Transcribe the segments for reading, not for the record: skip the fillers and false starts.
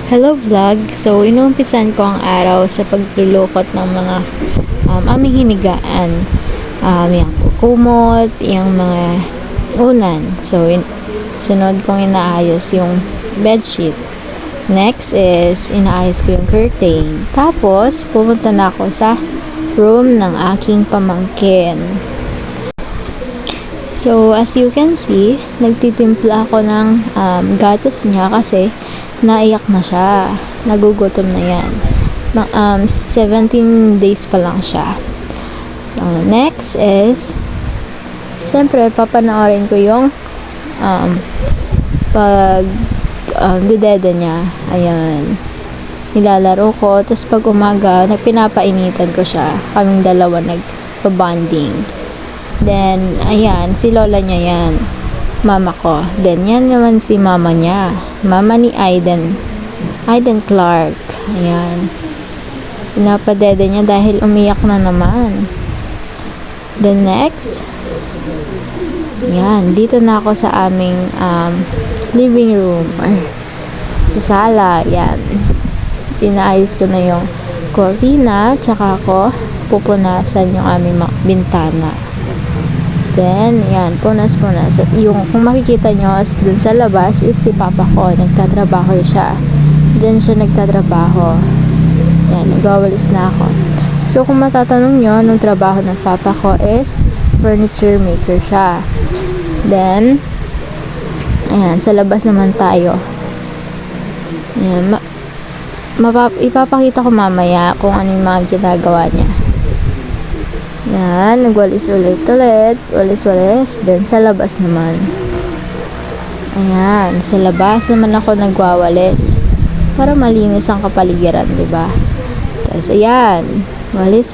Hello vlog! So, inuumpisan ko ang araw sa paglulukot ng mga aming hinigaan. Yung kumot, yung mga unan. So, sunod kong inaayos yung bedsheet. Next is, inaayos ko yung curtain. Tapos, pumunta na ako sa room ng aking pamangkin. So, as you can see, nagtitimpla ako ng gatas niya kasi naiyak na siya. Nagugutom na yan. 17 days pa lang siya. Next is, syempre, papanoorin ko yung dudeda niya. Ayan. Nilalaro ko. Tapos pag umaga, pinapainitan ko siya. Kaming dalawa nagpa-bonding. Then, ayan, si lola niya yan. Mama ko. Then, yan naman si mama niya. Mama ni Aiden. Aiden Clark. Ayan. Pinapadede niya dahil umiyak na naman. Then, next. Ayan. Dito na ako sa aming living room. Sa sala. Ayan. Inaayos ko na yung cortina. Tsaka ako pupunasan yung aming bintana. Then, yan, punas-punas. Yung, kung makikita nyo, dun sa labas is si papa ko. Nagtatrabaho siya. Diyan siya nagtatrabaho. Yan, nagwawalis na ako. So, kung matatanong nyo, anong trabaho ng papa ko is furniture maker siya. Then, ayan, sa labas naman tayo. Ayan, ipapakita ko mamaya kung ano yung mga ginagawa niya. Yan, nagwalis ulit. Walis. Then, sa labas naman. Ayan, sa labas naman ako nagwawalis. Para malinis ang kapaligiran, diba? Tapos, ayan. Walis.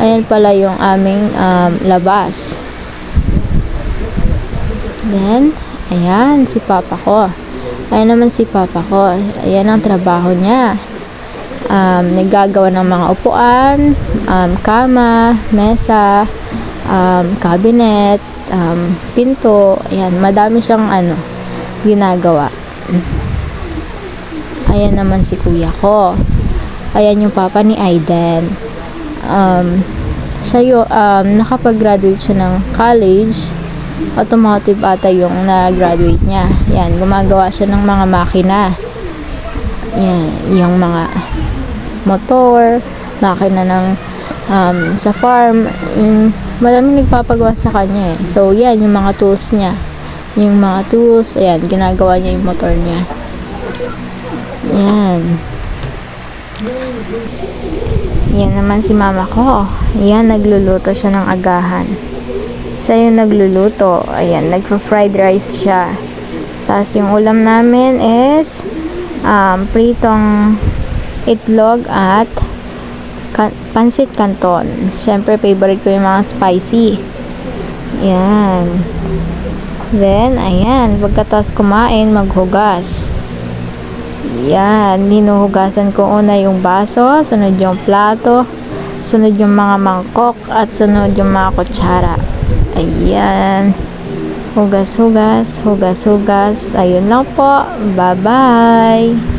Ayan pala yung aming labas. Then, ayan, si papa ko. Ayan naman si papa ko. Ayan ang trabaho niya. Naggagawa ng mga upuan, kama, mesa, cabinet, pinto. Ayan, madami siyang ginagawa. Ayan naman si kuya ko. Ayan yung papa ni Aiden. Siya yung nakapag-graduate siya ng college. Automotive ata yung na-graduate niya. Ayan, gumagawa siya ng mga makina. Ayan, yung mga motor, makina ng sa farm, maraming nagpapagawa sa kanya eh. So, yan, yung mga tools niya. Yung mga tools, ayan, ginagawa niya yung motor niya. Ayan. Yan naman si mama ko. Ayan, nagluluto siya ng agahan. Siya yung nagluluto. Ayan, nagpa-fried rice siya. Tapos, yung ulam namin is pritong itlog at pansit canton. Siyempre, favorite ko yung mga spicy. Yan. Then, ayan. Pagkatapos kumain, maghugas. Yan. Hinuhugasan ko una yung baso, sunod yung plato, sunod yung mga mangkok, at sunod yung mga kutsara. Ayan. Hugas. Ayun lang po. Bye-bye.